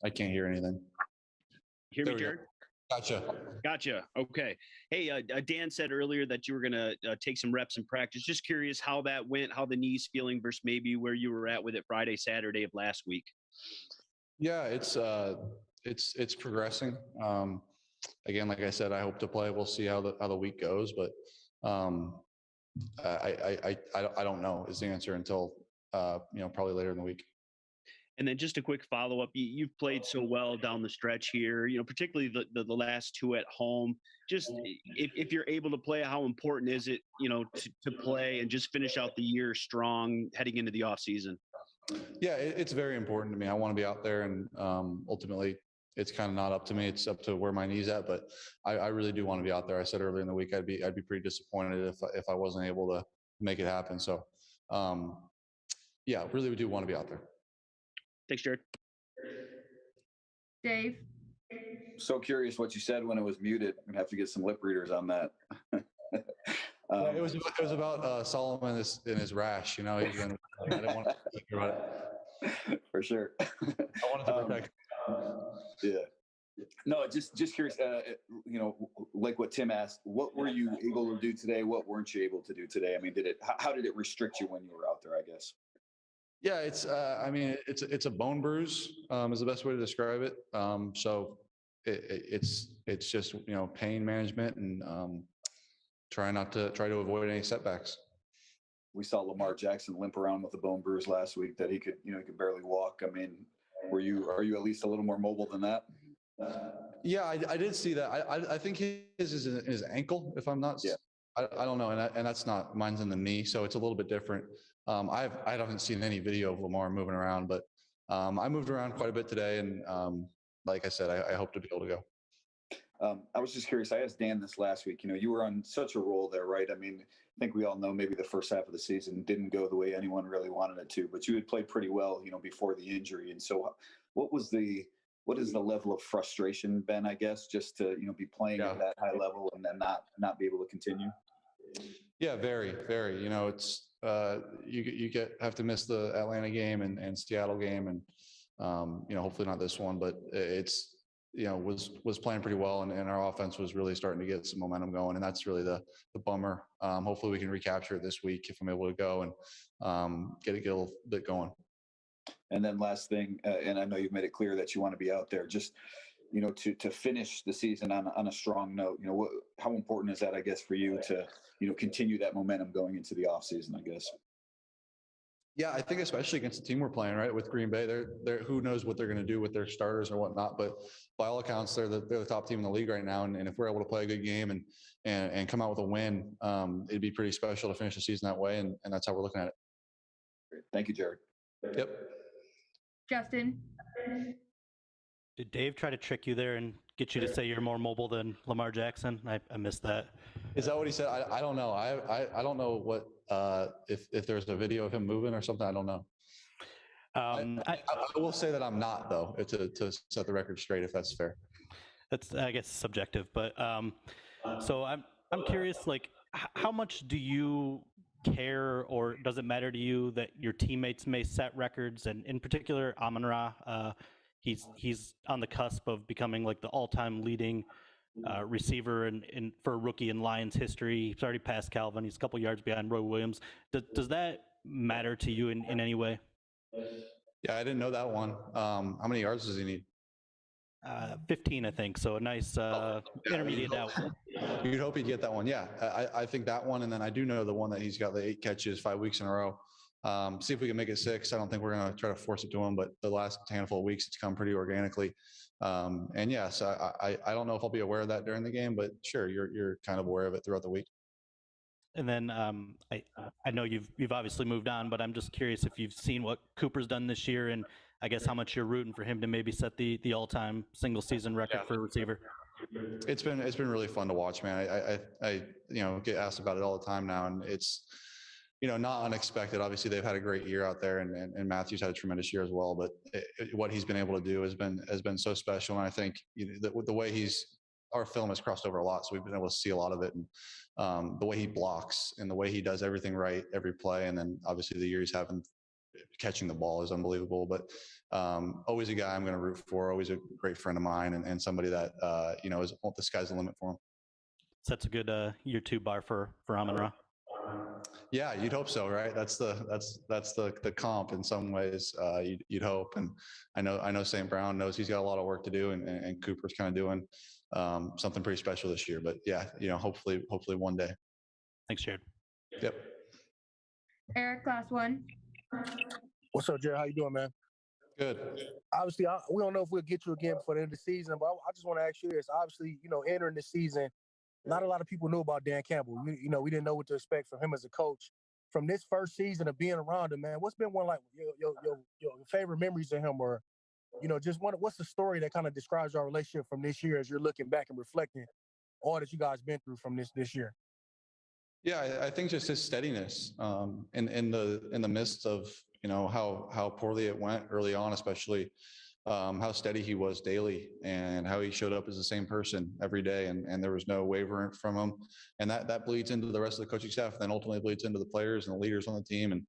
I can't hear anything. Hear me, Jared? Gotcha. Okay. Hey, Dan said earlier that you were going to take some reps in practice. Just curious how that went, how the knee's feeling versus maybe where you were at with it Friday, Saturday of last week. Yeah, it's progressing. Again, like I said, I hope to play. We'll see how the week goes, but I don't know is the answer until probably later in the week. And then just a quick follow-up, you've played so well down the stretch here, particularly the last two at home. Just if you're able to play, how important is it, to play and just finish out the year strong heading into the off season? Yeah, it's very important to me. I want to be out there, and ultimately it's kind of not up to me. It's up to where my knee's at, but I really do want to be out there. I said earlier in the week, I'd be pretty disappointed if I wasn't able to make it happen. So yeah, really do want to be out there. Thanks, Jared. Dave. So curious what you said when it was muted. I'm gonna have to get some lip readers on that. It was about Solomon and his rash. I didn't want to think about it. For sure. I wanted to protect. Yeah. No, just curious. Like what Tim asked, what were you able to do today? What weren't you able to do today? I mean, how did it restrict you when you were out there, I guess? Yeah, it's a bone bruise is the best way to describe it. So it's just pain management and try to avoid any setbacks. We saw Lamar Jackson limp around with a bone bruise last week that he could barely walk. I mean, are you at least a little more mobile than that? Yeah, I did see that. I think his is in his ankle, if I'm not. Yeah. I don't know, and that's not, mine's in the knee, so it's a little bit different. I haven't seen any video of Lamar moving around, but I moved around quite a bit today, and like I said, I hope to be able to go. I was just curious. I asked Dan this last week. You were on such a roll there, right? I mean, I think we all know maybe the first half of the season didn't go the way anyone really wanted it to, but you had played pretty well, before the injury. And so, what is the level of frustration been, I guess, just to be playing at that high level and then not be able to continue? Yeah, very, very. It's you have to miss the Atlanta game and Seattle game, and hopefully not this one, but it's was playing pretty well, and our offense was really starting to get some momentum going, and that's really the bummer. Hopefully we can recapture it this week if I'm able to go and get a little bit going. And then last thing, and I know you've made it clear that you want to be out there, just to finish the season on a strong note. How important is that, I guess, for you to continue that momentum going into the off season, I guess? Yeah, I think especially against the team we're playing, right, with Green Bay, they're who knows what they're going to do with their starters or whatnot. But by all accounts, they're the top team in the league right now. And if we're able to play a good game and come out with a win, it'd be pretty special to finish the season that way. And that's how we're looking at it. Great. Thank you, Jared. Yep. Justin. Did Dave try to trick you there and get you to say you're more mobile than Lamar Jackson? I missed that. Is that what he said? I don't know. I don't know what if there's a video of him moving or something. I don't know. I will say that I'm not, though, to set the record straight, if that's fair. That's, I guess, subjective. But so I'm curious, like, how much do you care, or does it matter to you that your teammates may set records? And in particular, Amon-Ra, he's on the cusp of becoming like the all-time leading receiver in for a rookie in Lions history. He's already passed Calvin. He's a couple yards behind Roy Williams. Does that matter to you in any way? Yeah, I didn't know that one. How many yards does he need? 15, I think. So a nice intermediate out. You'd hope he'd get that one. Yeah, I think that one. And then I do know the one that he's got the 8 catches 5 weeks in a row. See if we can make it 6. I don't think we're going to try to force it to him, but the last handful of weeks, it's come pretty organically. And yeah, so I don't know if I'll be aware of that during the game, but sure, you're kind of aware of it throughout the week. And then I know you've obviously moved on, but I'm just curious if you've seen what Cooper's done this year, and I guess how much you're rooting for him to maybe set the all-time single season record for a receiver. It's been really fun to watch, man. I get asked about it all the time now, and it's not unexpected. Obviously, they've had a great year out there, and Matthew's had a tremendous year as well. But what he's been able to do has been so special, and I think the way our film has crossed over a lot, so we've been able to see a lot of it, and the way he blocks and the way he does everything right every play, and then obviously the year he's having catching the ball is unbelievable. But always a guy I'm going to root for. Always a great friend of mine, and somebody that is the sky's the limit for him. Sets a good year 2 bar for Amon-Ra. Yeah, you'd hope so, right? That's the comp in some ways. You'd hope, and I know St. Brown knows he's got a lot of work to do, and Cooper's kind of doing something pretty special this year. But yeah, hopefully one day. Thanks, Jared. Yep. Eric, class 1. What's up, Jared? How you doing, man? Good. Obviously, we don't know if we'll get you again before the end of the season, but I just want to ask you this. Obviously, entering the season, not a lot of people knew about Dan Campbell. We didn't know what to expect from him as a coach. From this first season of being around him, man, what's been one like your favorite memories of him, or what's the story that kind of describes our relationship from this year as you're looking back and reflecting all that you guys been through from this year? Yeah, I think just his steadiness in the midst of how poorly it went early on, especially how steady he was daily and how he showed up as the same person every day, and there was no wavering from him, and that bleeds into the rest of the coaching staff, and then ultimately bleeds into the players and the leaders on the team, and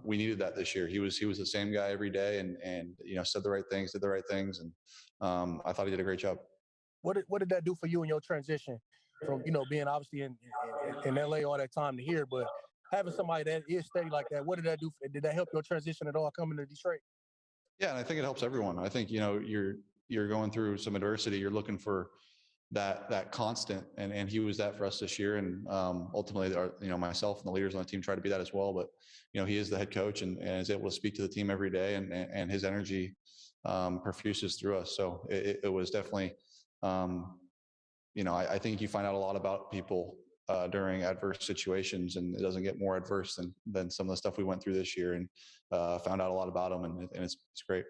we needed that this year. He was the same guy every day, and said the right things, did the right things, and I thought he did a great job. What did that do for you in your transition from being obviously in LA all that time to here, but having somebody that is steady like that? What did that do? Did that help your transition at all coming to Detroit? Yeah, and I think it helps everyone. I think you're going through some adversity. You're looking for that constant, and he was that for us this year. And ultimately, myself and the leaders on the team try to be that as well. But he is the head coach and is able to speak to the team every day, and his energy perfuses through us. So it was definitely, I think you find out a lot about people during adverse situations, and it doesn't get more adverse than some of the stuff we went through this year, and found out a lot about them, and it's great.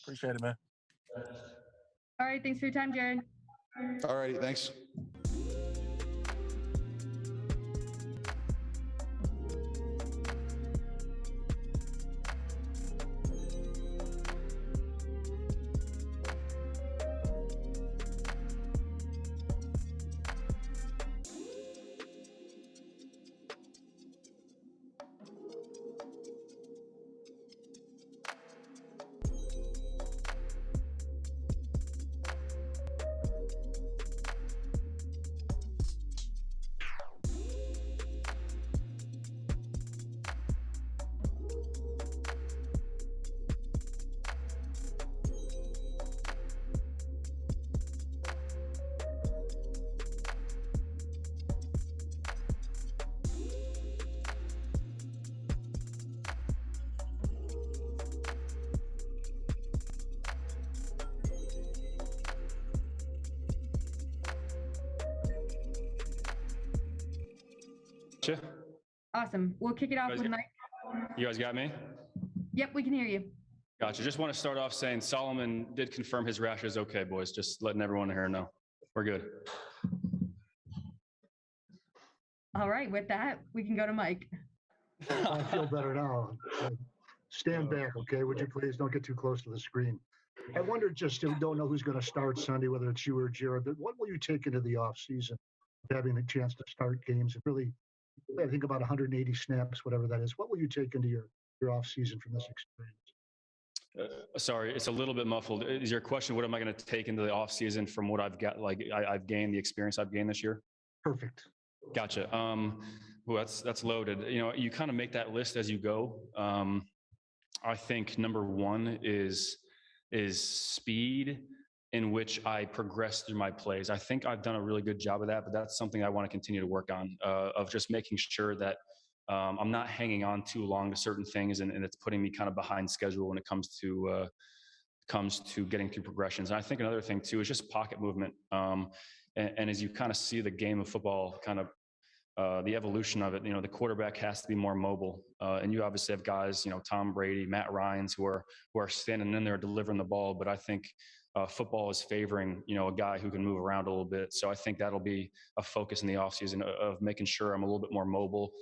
Appreciate it, man. All right, thanks for your time, Jared. All righty, thanks. Awesome. We'll kick it off with Mike. You guys got me? Yep, we can hear you. Gotcha. Just want to start off saying Solomon did confirm his rash is okay, boys. Just letting everyone here know. We're good. All right, with that, we can go to Mike. I feel better now. Stand back, okay? Would you please don't get too close to the screen. I wonder, just we don't know who's going to start Sunday, whether it's you or Jared, but what will you take into the off season, having the chance to start games? Really, I think about 180 snaps, whatever that is. What will you take into your off season from this experience? Sorry, it's a little bit muffled. Is your question, what am I going to take into the off season from what I've got, like I've gained, the experience I've gained this year? Perfect. Gotcha. Well, that's loaded. You kind of make that list as you go. I think number one is speed in which I progress through my plays. I think I've done a really good job of that, but that's something I want to continue to work on, of just making sure that I'm not hanging on too long to certain things, and it's putting me kind of behind schedule when it comes to getting through progressions. And I think another thing too is just pocket movement. And as you kind of see the game of football, kind of the evolution of it, the quarterback has to be more mobile. And you obviously have guys, Tom Brady, Matt Ryan's, who are standing in there delivering the ball. But I think football is favoring, a guy who can move around a little bit. So I think that'll be a focus in the offseason of making sure I'm a little bit more mobile,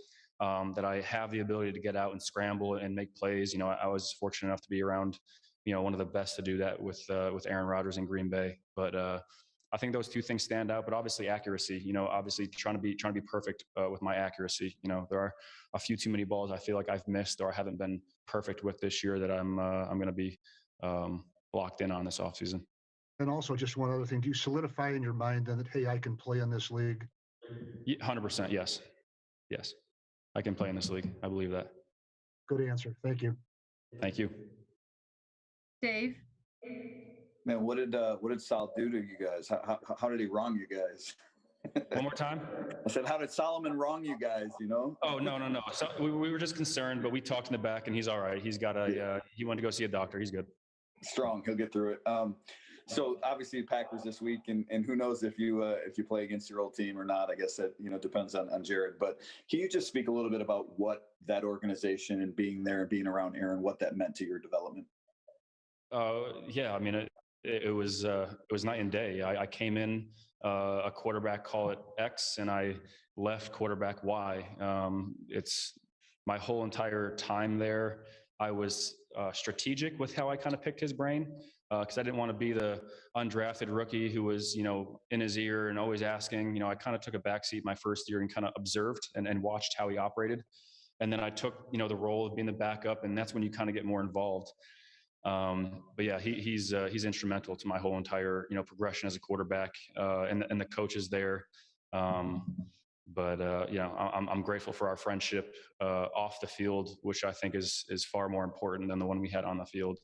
that I have the ability to get out and scramble and make plays. I was fortunate enough to be around, one of the best to do that with Aaron Rodgers in Green Bay. But I think those two things stand out, but obviously accuracy, obviously trying to be perfect with my accuracy. There are a few too many balls I feel like I've missed or haven't been perfect with this year that I'm going to be locked in on this offseason. And also, just one other thing: do you solidify in your mind then that, hey, I can play in this league? 100%, yes. Yes, I can play in this league. I believe that. Good answer. Thank you. Thank you. Dave? Man, what did Sal do to you guys? How did he wrong you guys? One more time. I said, how did Solomon wrong you guys? Oh, no. So we were just concerned, but we talked in the back, and he's all right. He's got he went to go see a doctor. He's good. Strong. He'll get through it. So obviously Packers this week, and who knows if you play against your old team or not. I guess that depends on Jared. But can you just speak a little bit about what that organization and being there and being around Aaron, what that meant to your development? Yeah, I mean it was night and day. I came in a quarterback, call it X, and I left quarterback Y. It's my whole entire time there. I was strategic with how I kind of picked his brain because I didn't want to be the undrafted rookie who was, in his ear and always asking. I kind of took a backseat my first year and kind of observed and watched how he operated. And then I took, the role of being the backup, and that's when you kind of get more involved. But yeah, he's instrumental to my whole entire, progression as a quarterback, and the coaches there. But I'm grateful for our friendship off the field, which I think is far more important than the one we had on the field.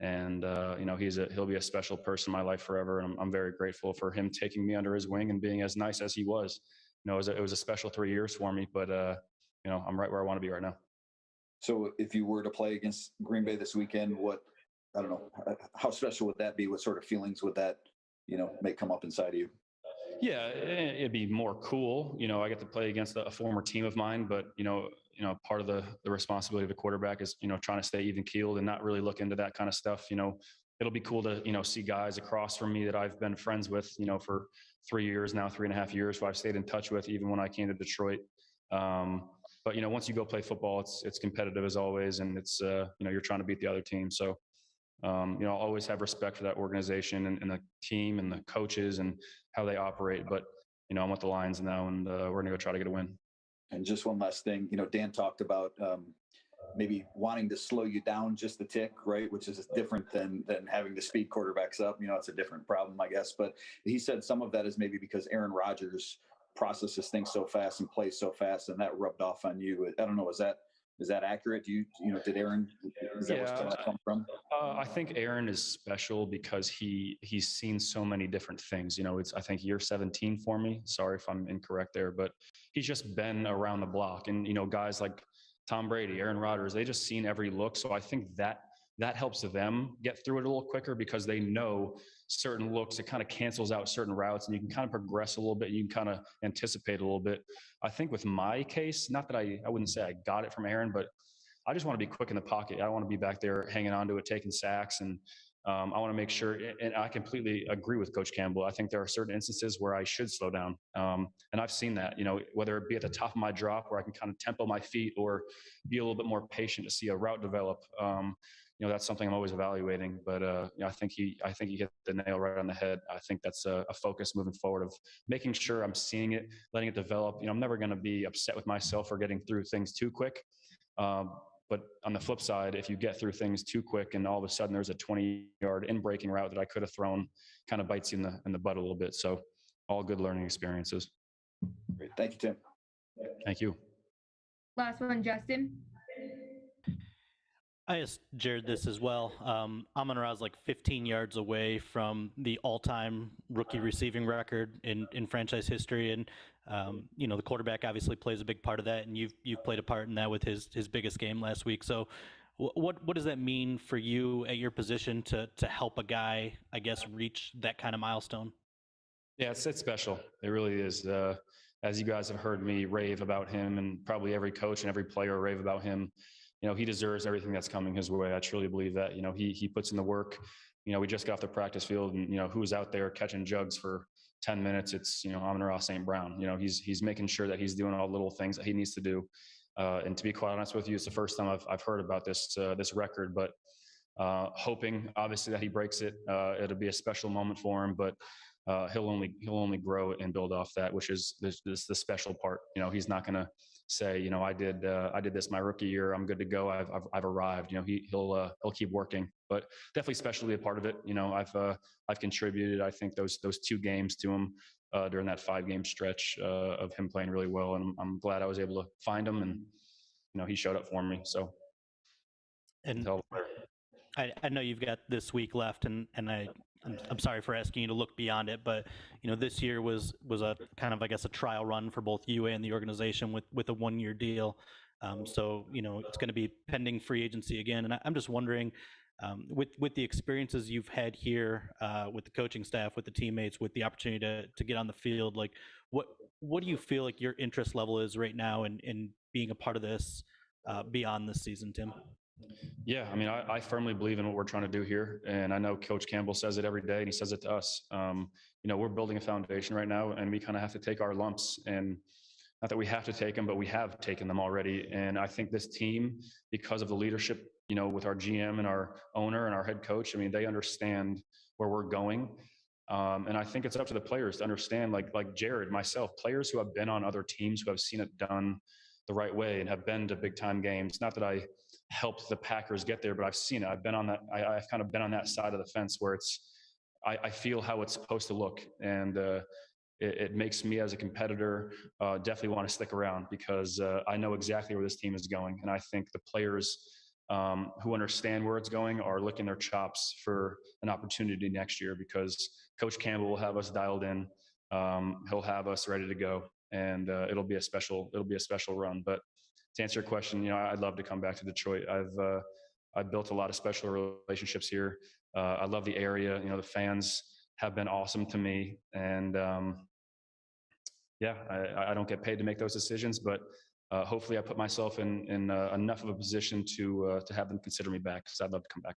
And he'll be a special person in my life forever, and I'm very grateful for him taking me under his wing and being as nice as he was. It was a special 3 years for me, but I'm right where I want to be right now. So if you were to play against Green Bay this weekend, how special would that be? What sort of feelings would that, may come up inside of you? Yeah, it'd be more cool. I get to play against a former team of mine, but, part of the responsibility of the quarterback is, trying to stay even keeled and not really look into that kind of stuff. It'll be cool to, see guys across from me that I've been friends with, for 3 years now, 3.5 years, who I've stayed in touch with, even when I came to Detroit. But, once you go play football, it's competitive as always. And it's, you're trying to beat the other team. So, I'll always have respect for that organization and the team and the coaches and how they operate. But, I'm with the Lions now, and we're going to go try to get a win. And just one last thing, Dan talked about maybe wanting to slow you down just a tick, right? Which is different than having to speed quarterbacks up. It's a different problem, I guess. But he said some of that is maybe because Aaron Rodgers processes things so fast and plays so fast, and that rubbed off on you. I don't know. Is that accurate? Did Aaron? Is that where that come from? I think Aaron is special because he's seen so many different things. It's I think year 17 for me. Sorry if I'm incorrect there, but he's just been around the block, and guys like Tom Brady, Aaron Rodgers, they just seen every look. So I think that helps them get through it a little quicker because they know certain looks. It kind of cancels out certain routes, and you can kind of progress a little bit. You can kind of anticipate a little bit. I think with my case, not that I wouldn't say I got it from Aaron, but I just want to be quick in the pocket. I don't want to be back there hanging on to it, taking sacks. And I want to make sure, and I completely agree with Coach Campbell. I think there are certain instances where I should slow down. And I've seen that, whether it be at the top of my drop where I can kind of tempo my feet or be a little bit more patient to see a route develop. That's something I'm always evaluating, but I think he hit the nail right on the head. I think that's a focus moving forward of making sure I'm seeing it, letting it develop. I'm never going to be upset with myself for getting through things too quick. But on the flip side, if you get through things too quick and all of a sudden there's a 20-yard in-breaking route that I could have thrown, kind of bites you in the butt a little bit. So all good learning experiences. Great. Thank you, Tim. Thank you. Last one, Justin. I asked Jared this as well. Amon-Ra is like 15 yards away from the all-time rookie receiving record in franchise history, and the quarterback obviously plays a big part of that, and you've played a part in that with his biggest game last week. So, what does that mean for you at your position to help a guy, I guess, reach that kind of milestone? Yeah, it's special. It really is. As you guys have heard me rave about him, and probably every coach and every player rave about him. He deserves everything that's coming his way. I truly believe that. He puts in the work. We just got off the practice field, and who's out there catching jugs for 10 minutes? It's Amon-Ra St. Brown. He's making sure that he's doing all the little things that he needs to do. And to be quite honest with you, it's the first time I've heard about this record. But hoping obviously that he breaks it. It'll be a special moment for him. But he'll only grow and build off that, which is the special part. You know, he's not going to say, you know, I did this my rookie year, I'm good to go, I've arrived. You know, he'll keep working, but definitely specially a part of it. You know, I've contributed, I think, those 2 games to him during that 5-game stretch of him playing really well, and I'm glad I was able to find him, and you know, he showed up for me. So, And I know you've got this week left, and I'm sorry for asking you to look beyond it, but you know, this year was a kind of, I guess, a trial run for both you and the organization with a 1-year deal. So you know, it's going to be pending free agency again, and I'm just wondering, with the experiences you've had here, with the coaching staff, with the teammates, with the opportunity to get on the field, like what do you feel like your interest level is right now in being a part of this beyond this season, Tim? Yeah, I mean, I firmly believe in what we're trying to do here, and I know Coach Campbell says it every day, and he says it to us. You know, we're building a foundation right now, and we kind of have to take our lumps, and not that we have to take them, but we have taken them already. And I think this team, because of the leadership, you know, with our GM and our owner and our head coach, I mean, they understand where we're going. And I think it's up to the players to understand, like Jared, myself, players who have been on other teams, who have seen it done the right way and have been to big time games. Not that I helped the Packers get there, but I've seen it. I've been on that. I've kind of been on that side of the fence where I feel how it's supposed to look, and it makes me as a competitor definitely want to stick around, because I know exactly where this team is going, and I think the players who understand where it's going are licking their chops for an opportunity next year, because Coach Campbell will have us dialed in. He'll have us ready to go, and it'll be a special run. But to answer your question, you know, I'd love to come back to Detroit. I've built a lot of special relationships here. I love the area. You know, the fans have been awesome to me, and yeah, I don't get paid to make those decisions, but hopefully I put myself in enough of a position to have them consider me back, because I'd love to come back.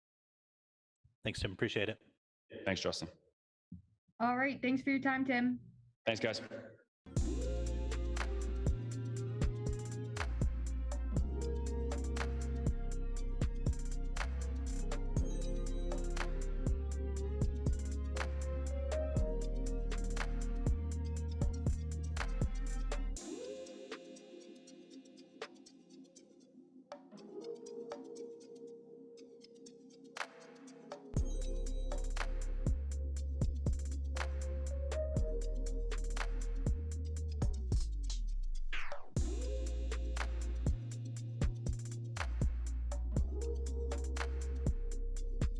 Thanks, Tim. Appreciate it. Thanks, Justin. All right. Thanks for your time, Tim. Thanks, guys.